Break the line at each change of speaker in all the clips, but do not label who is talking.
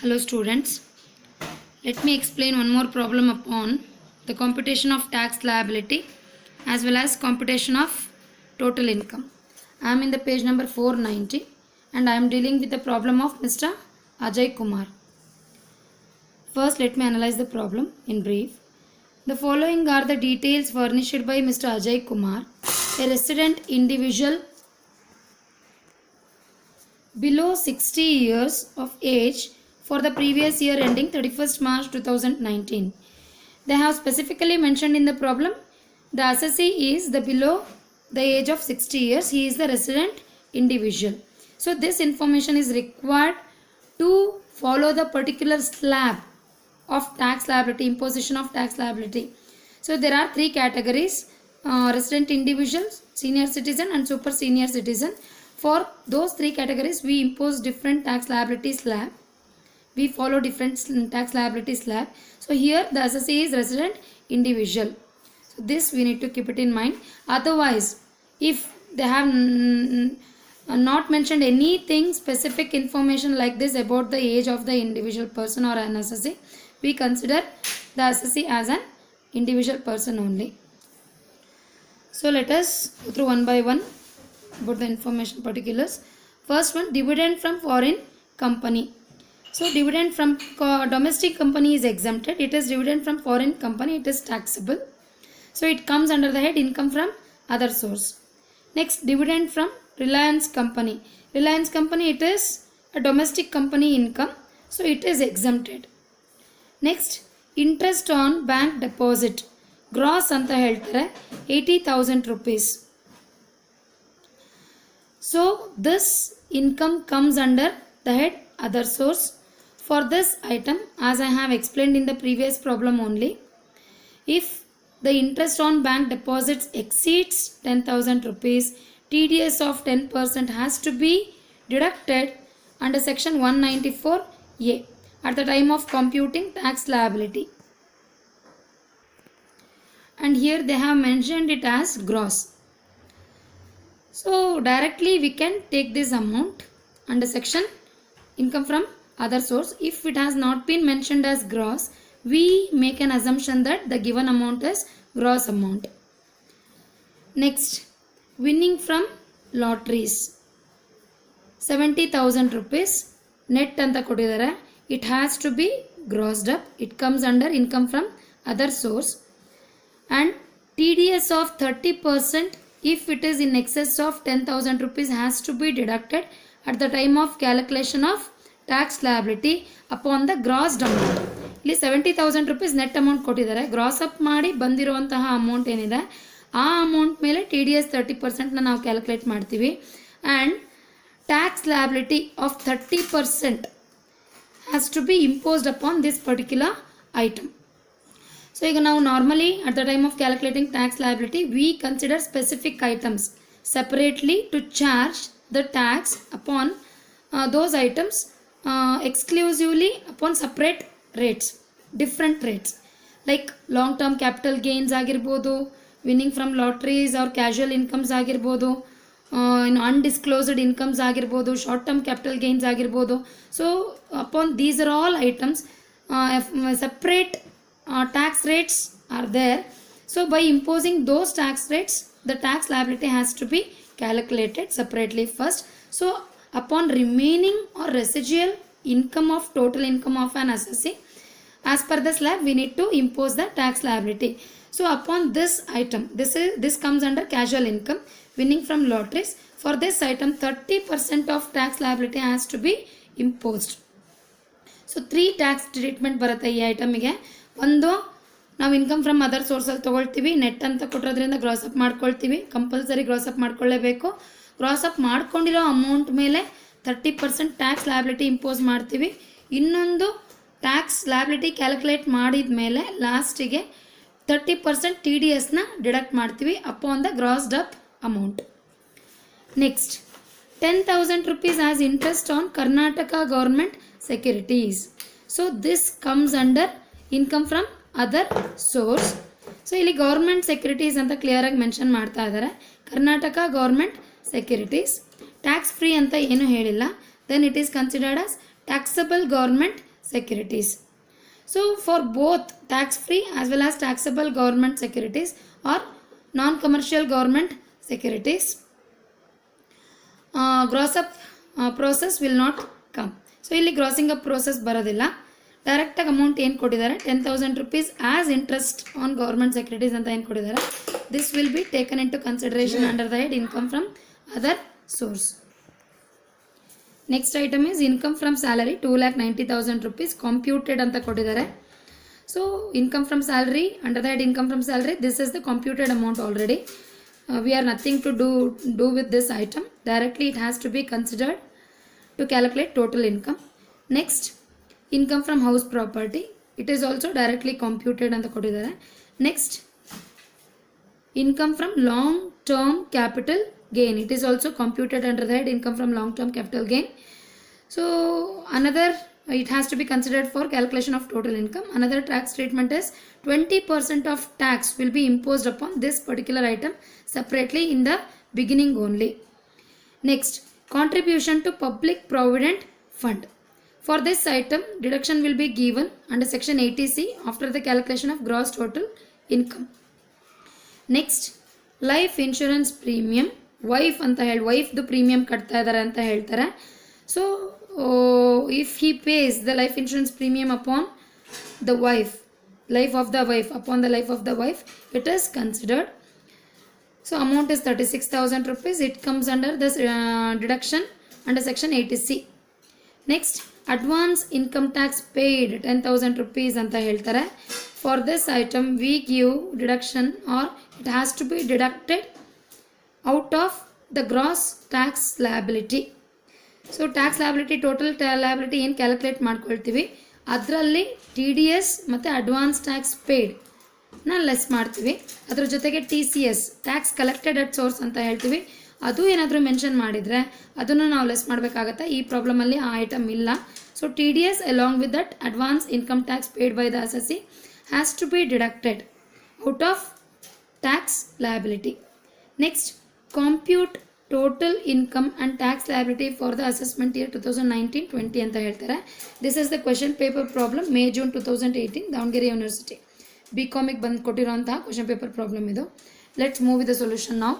Hello students, let me explain one more problem upon the computation of tax liability as well as computation of total income. I am in the page number 490 and I am dealing with the problem of Mr. Ajay Kumar. First let me analyze the problem in brief. The following are the details furnished by Mr. Ajay Kumar, a resident individual below 60 years of age for the previous year ending 31st March 2019. They have specifically mentioned in the problem the assessee is the below the age of 60 years. He is the resident individual. So this information is required to follow the particular slab of tax liability, imposition of tax liability. So there are three categories: resident individuals, senior citizen and super senior citizen. For those three categories we impose different tax liability slab. We follow different tax liability slab. So here the assessee is resident individual. So this we need to keep it in mind. Otherwise, if they have not mentioned anything specific information like this about the age of the individual person or an assessee, we consider the assessee as an individual person only. So let us go through one by one about the information particulars. First one, dividend from foreign company. So dividend from domestic company is exempted. It is dividend from foreign company, it is taxable. So it comes under the head income from other source. Next, dividend from Reliance company. Reliance company, it is a domestic company income, so it is exempted. Next, interest on bank deposit. Gross anta heltare 80,000 rupees. So this income comes under the head other source. For this item, as I have explained in the previous problem only, if the interest on bank deposits exceeds 10,000 rupees, TDS of 10% has to be deducted under section 194A at the time of computing tax liability. And here they have mentioned it as gross. So directly we can take this amount under section income from other source. If it has not been mentioned as gross, we make an assumption that the given amount is gross amount. Next, winning from lotteries. 70,000 rupees net anta kodidare. It has to be grossed up. It comes under income from other source. And TDS of 30% if it is in excess of 10,000 rupees has to be deducted at the time of calculation of tax liability upon the grossed amount. ಇಲ್ಲಿ 70,000 rupees net amount ಕೊಟ್ಟಿದ್ದಾರೆ. Gross up ಮಾಡಿ ಬಂದಿರುವಂತಹ amount ಏನಿದೆ ಆ amount ಮೇಲೆ TDS 30% ನಾವು calculate ಮಾಡ್ತೀವಿ. And tax liability of 30% has to be imposed upon this particular item. So ಈಗ ನಾವು normally at the time of calculating tax liability we consider specific items separately to charge the tax upon those items exclusively upon separate rates, different rates, like long term capital gains ಆಗಿರ್ಬೋದು, winning from lotteries or casual incomes ಆಗಿರ್ಬೋದು, undisclosed incomes ಆಗಿರ್ಬೋದು, short term capital gains ಆಗಿರ್ಬೋದು. So upon these are all items separate tax rates are there. So by imposing those tax rates the tax liability has to be calculated separately first. So upon remaining or residual income of total income of an assessee, as per the slab we need to impose the tax liability. So upon this item, this comes under casual income, winning from lotteries. For this item 30% of tax liability has to be imposed. So three tax treatment ಬರುತ್ತೆ ಈ ಐಟಮಿಗೆ. ಒಂದು, ನಾವು income from other ಸೋರ್ಸಲ್ಲಿ ತೊಗೊಳ್ತೀವಿ, net ಅಂತ ಕೊಟ್ಟಿರೋದ್ರಿಂದ gross up ಮಾಡ್ಕೊಳ್ತೀವಿ, compulsory gross up ಮಾಡ್ಕೊಳ್ಳೇಬೇಕು. Gross up ಮಾಡ್ಕೊಂಡಿರೋ ಅಮೌಂಟ್ ಮೇಲೆ 30% ಟ್ಯಾಕ್ಸ್ ಲಯಬಿಲಿಟಿ ಇಂಪೋಸ್ ಮಾಡ್ತೀವಿ. ಇನ್ನೊಂದು ಟ್ಯಾಕ್ಸ್ ಲಯಬಿಲಿಟಿ ಕ್ಯಾಲ್ಕುಲೇಟ್ ಮಾಡಿದ ಮೇಲೆ ಲಾಸ್ಟಿಗೆ 30% TDSನ ಡಿಡಕ್ಟ್ ಮಾಡ್ತೀವಿ upon the grossed up amount. Next, 10,000 rupees as interest on Karnataka government securities. So this comes under income from other source. So ಇಲ್ಲಿ ಗೌರ್ಮೆಂಟ್ ಸೆಕ್ಯೂರಿಟೀಸ್ ಅಂತ ಕ್ಲಿಯರಾಗಿ ಮೆನ್ಷನ್ ಮಾಡ್ತಾ ಇದ್ದಾರೆ. Karnataka government securities tax free ಅಂತ ಏನು ಹೇಳಿಲ್ಲ. Then it is considered as taxable government securities. So for both tax free as well as taxable government securities or non-commercial government securities, gross up process will not come. So ಇಲ್ಲಿ grossing up process ಬರೋದಿಲ್ಲ. ಡೈರೆಕ್ಟಾಗಿ amount ಏನು ಕೊಟ್ಟಿದ್ದಾರೆ 10,000 rupees as interest on government securities ಅಂತ ಏನು ಕೊಟ್ಟಿದ್ದಾರೆ, this will be taken into consideration under the head income from other source. Next item is income from salary 2,90,000 rupees computed ಅಂತ ಕೊಟ್ಟಿದ್ದಾರೆ. So income from salary under the head income from salary, this is the computed amount already. We are nothing to do with this item. Directly it has to be considered to calculate total income. Next, income from house property, it is also directly computed ಅಂತ ಕೊಟ್ಟಿದ್ದಾರೆ. Next, income from long term capital gain, it is also computed under the head income from long term capital gain. So another, it has to be considered for calculation of total income. Another tax treatment is 20% of tax will be imposed upon this particular item separately in the beginning only. Next, contribution to public provident fund. For this item, deduction will be given under section 80C after the calculation of gross total income. Next, life insurance premium, wife ಅಂತ ಹೇಳಿ ವೈಫ್ದು premium ಕಟ್ತಾ ಇದ್ದಾರೆ ಅಂತ ಹೇಳ್ತಾರೆ. So if he pays the life insurance premium upon the wife, life of the wife, upon the life of the wife, it is considered. So amount is 36,000 rupees. It comes under this deduction under section 80C. Next, advance income tax paid 10,000 rupees anta heltare. For this item we give deduction, or it has to be deducted out of the gross tax liability. So tax liability, total liability ಏನು calculate ಮಾಡ್ಕೊಳ್ತೀವಿ ಅದರಲ್ಲಿ TDS ಮತ್ತು advance tax ಪೇಯ್ಡ್ನ less ಮಾಡ್ತೀವಿ. ಅದ್ರ ಜೊತೆಗೆ TCS, tax collected at source ಅಂತ ಹೇಳ್ತೀವಿ, ಅದು ಏನಾದರೂ ಮೆನ್ಷನ್ ಮಾಡಿದರೆ ಅದನ್ನು ನಾವು ಲೆಸ್ ಮಾಡಬೇಕಾಗತ್ತೆ. ಈ ಪ್ರಾಬ್ಲಮಲ್ಲಿ ಆ ಐಟಮ್ ಇಲ್ಲ. So TDS along with that advance income tax paid by the assessee has to be deducted out of tax liability. Next, compute total income and tax liability for the assessment year 2019-20 ಅಂತ ಹೇಳ್ತಾರೆ. This is the question paper problem, May June 2018 ದಾವಣಗೆರೆ ಯೂನಿವರ್ಸಿಟಿ BComಗೆ ಬಂದು ಕೊಟ್ಟಿರೋಂತಹ question paper problem ಇದು. Let's move with the solution ನಾವು.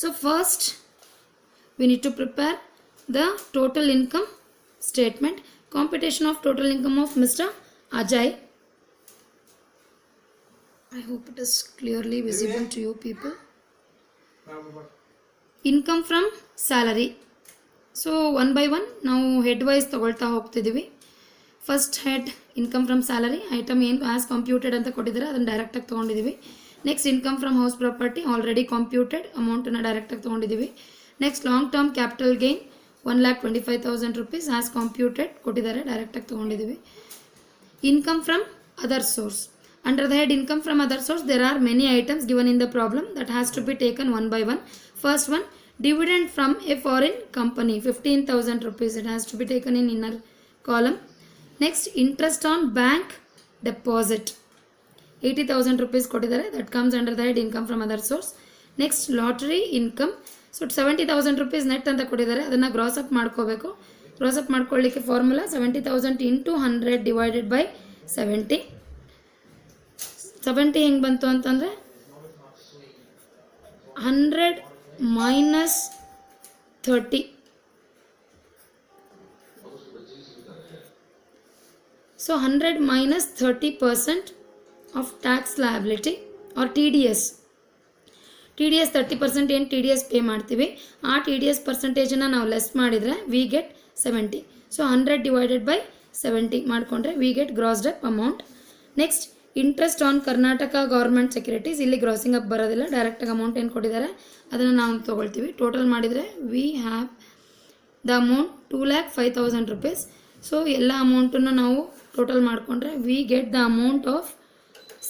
So first we need to prepare the total income statement. Computation of total income of Mr. Ajay. I hope it is clearly visible to you people. Income from salary. So one by one ನಾವು head wise ತಗೊಳ್ತಾ ಹೋಗ್ತಿದ್ದೀವಿ. First head income from salary item ಏನು as computed ಅಂತ ಕೊಟ್ಟಿದ್ದಾರೆ ಅದನ್ನು ಡೈರೆಕ್ಟಾಗಿ ತೊಗೊಂಡಿದ್ದೀವಿ. Next, income from house property already computed ಅಮೌಂಟನ್ನು ಡೈರೆಕ್ಟಾಗಿ ತೊಗೊಂಡಿದ್ದೀವಿ. Next, long term capital gain 1,25,000 rupees as computed ಕೊಟ್ಟಿದ್ದಾರೆ, ಡೈರೆಕ್ಟಾಗಿ ತೊಗೊಂಡಿದ್ದೀವಿ. Income from other source. Under the head income from other source, there are many items given in the problem that has to be taken one by one. First one, dividend from a foreign company 15,000 rupees. It has to be taken in inner column. Next, interest on bank deposit 80,000 rupees ಕೊಟ್ಟಿದ್ದಾರೆ, that comes under the head income from other source. Next, lottery income. So 70,000 rupees net ಅಂತ ಕೊಟ್ಟಿದ್ದಾರೆ, ಅದನ್ನು gross up ಮಾಡ್ಕೋಬೇಕು. Gross up ಮಾಡ್ಕೊಳ್ಳಿಕ್ಕೆ formula 70,000 into 100 divided by 70. 70 ಹೆಂಗೆ ಬಂತು ಅಂತಂದರೆ 100 minus 30. So 100 minus 30% of tax liability or TDS. TDS 30% ಏನು TDS pay ಮಾಡ್ತೀವಿ, ಆ TDS ಪರ್ಸೆಂಟೇಜನ್ನು ನಾವು ಲೆಸ್ ಮಾಡಿದರೆ we get 70. So 100 divided by 70 ಮಾಡಿಕೊಂಡ್ರೆ we get grossed up amount. Next, interest on Karnataka government securities. ಇಲ್ಲಿ ಗ್ರಾಸಿಂಗ್ ಅಪ್ ಬರೋದಿಲ್ಲ, ಡೈರೆಕ್ಟಾಗಿ ಅಮೌಂಟ್ ಏನು ಕೊಟ್ಟಿದ್ದಾರೆ ಅದನ್ನು ನಾವು ತೊಗೊಳ್ತೀವಿ. ಟೋಟಲ್ ಮಾಡಿದರೆ we have the amount 2,05,000 rupees. So ಎಲ್ಲ ಅಮೌಂಟನ್ನು ನಾವು ಟೋಟಲ್ ಮಾಡಿಕೊಂಡ್ರೆ we get the amount of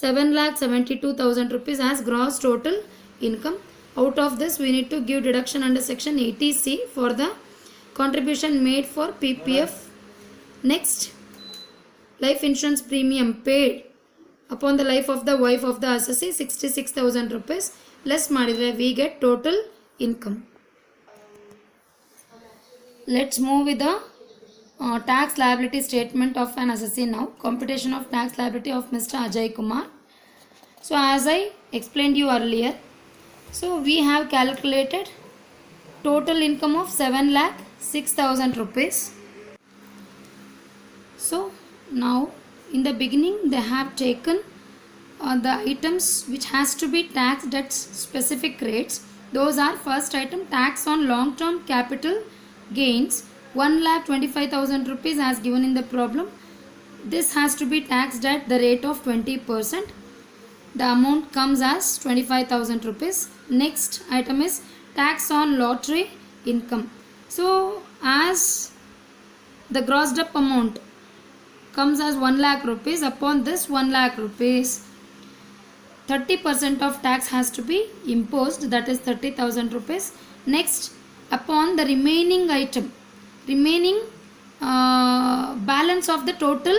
7,72,000 rupees as gross total income. Out of this we need to give deduction under section 80C for the contribution made for PPF. Next, life insurance premium paid upon the life of the wife of the assessee 66,000 rupees. Less ಮಾಡಿದ್ರೆ we get total income. Let's move with the tax liability statement of an assessee now. Computation of tax liability of Mr. Ajay Kumar. So as I explained you earlier, so we have calculated total income of 7,06,000 rupees. So now in the beginning they have taken the items which has to be taxed at specific rates. Those are: first item, tax on long term capital gains, 1,25,000 rupees as given in the problem. This has to be taxed at the rate of 20%. The amount comes as 25,000 rupees. Next item is tax on lottery income. So as the grossed up amount comes as 1 lakh rupees, upon this 1 lakh rupees 30% of tax has to be imposed, that is 30,000 rupees. Next, upon the remaining item, remaining balance of the total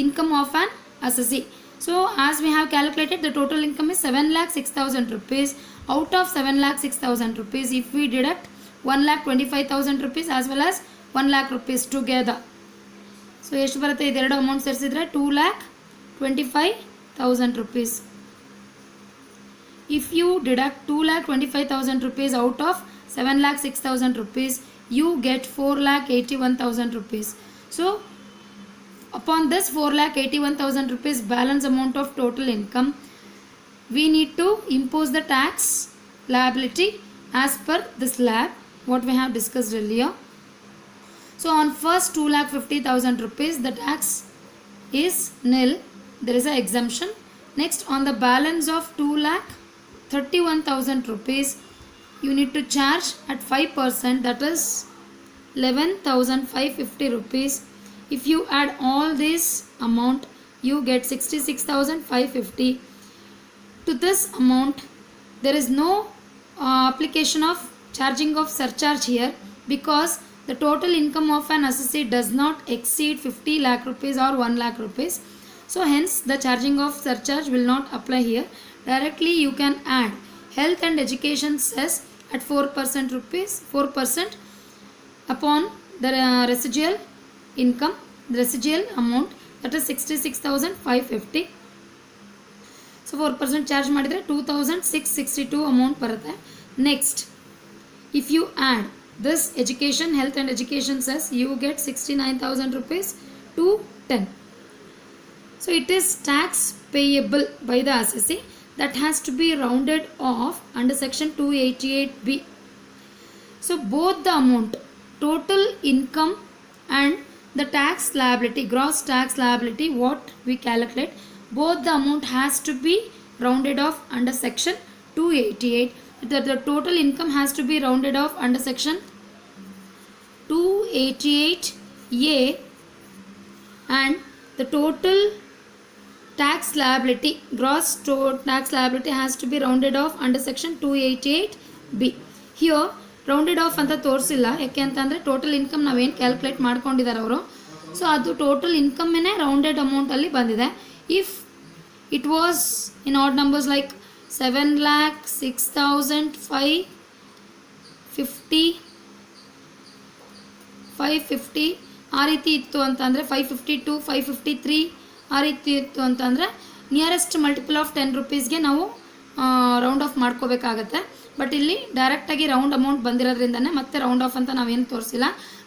income of an assessee. So as we have calculated, the total income is 7,06,000 rupees. Out of 7,06,000 rupees, if we deduct 1,25,000 rupees as well as 1 lakh rupees together, so ಎಷ್ಟು ಬರುತ್ತೆ? ಇದೆರಡು amount ಸೇರಿಸಿದ್ರೆ 2,25,000 rupees. If you deduct 2,25,000 rupees out of 7,06,000 rupees, you get 4,81,000 rupees. So upon this 4,81,000 rupees balance amount of total income, we need to impose the tax liability as per the slab what we have discussed earlier. So on first 2,50,000 rupees the tax is nil, there is an exemption. Next, on the balance of 2,31,000 rupees, you need to charge at 5%, that is 11,550 rupees. If you add all this amount, you get 66,550. To this amount, there is no application of charging of surcharge here, because the total income of an assessee does not exceed 50 lakh rupees or 1 lakh rupees. So hence the charging of surcharge will not apply here. Directly you can add health and education cess at 4% rupees, 4% upon the residual income, the residual amount, that is 66,550. So 4% charge ಮಾಡಿದ್ರೆ 2,662 amount ಬರುತ್ತೆ. Next, if you add this education, health and education cess, you get 69,000 rupees to 10. So it is tax payable by the assessee that has to be rounded off under section 288B. So both the amount, total income and the tax liability, gross tax liability, what we calculate, both the amount has to be rounded off under section 288. The total income has to be rounded off under section 288A, and the total tax liability, gross tax liability has to be rounded off under section 288B. Here rounded off ಅಂತ ತೋರಿಸಿಲ್ಲ, ಯಾಕೆ ಅಂತಂದರೆ total income ನಾವೇನು calculate ಮಾಡ್ಕೊಂಡಿದ್ದಾರೆ ಅವರು, so ಅದು total ಇನ್ಕಮ್ನೇ rounded ಅಮೌಂಟಲ್ಲಿ ಬಂದಿದೆ. If it was in add numbers like 7,06,550 ಆ ರೀತಿ ಇತ್ತು ಅಂತಂದರೆ 552, 553 ಆ ರೀತಿ ಇತ್ತು ಅಂತಂದರೆ ನಿಯರೆಸ್ಟ್ ಮಲ್ಟಿಪಲ್ ಆಫ್ 10 rupeesಗೆ ನಾವು ರೌಂಡ್ ಆಫ್ ಮಾಡ್ಕೋಬೇಕಾಗತ್ತೆ. ಬಟ್ ಇಲ್ಲಿ ಡೈರೆಕ್ಟಾಗಿ ರೌಂಡ್ ಅಮೌಂಟ್ ಬಂದಿರೋದ್ರಿಂದನೇ ಮತ್ತೆ ರೌಂಡ್ ಆಫ್ ಅಂತ ನಾವೇನು ತೋರಿಸಿಲ್ಲ.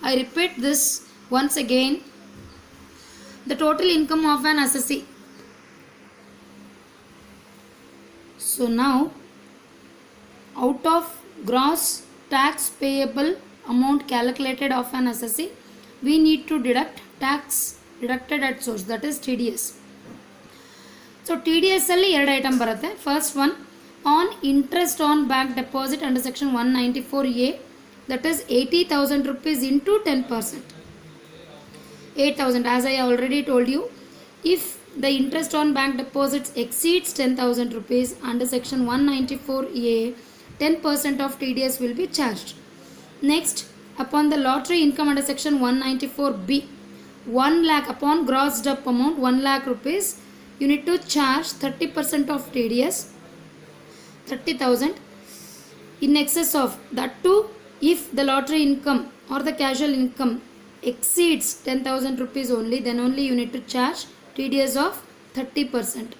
I repeat this once again. The total income of an assessee. So ನಾವು out of gross tax payable amount calculated of an assessee, we need to deduct tax deducted at source, that is TDS. So TDS ಅಲ್ಲಿ ಎರಡು item ಬರುತ್ತೆ. First one, on interest on bank deposit under section 194A, that is 80,000 rupees into 10%. 8,000, as I already told you, if the interest on bank deposits exceeds 10,000 rupees under section 194A, 10% of TDS will be charged. Next, upon the lottery income under section 194B, 1 lakh upon grossed up amount 1 lakh rupees, you need to charge 30% of TDS, 30,000 in excess of that too. If the lottery income or the casual income exceeds 10,000 rupees only, then only you need to charge TDS of 30%.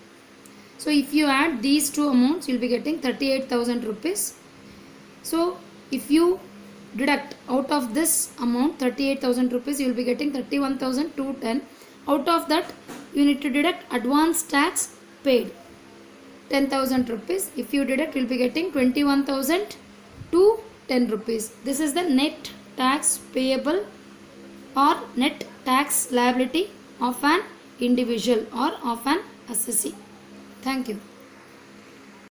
So if you add these two amounts, you will be getting 38,000 rupees. So if you deduct out of this amount 38,000 rupees, you will be getting 31,210. Out of that, you need to deduct advance tax paid 10,000 rupees. If you deduct, you will be getting 21,210 rupees. This is the net tax payable or net tax liability of an individual or of an assessee. Thank you.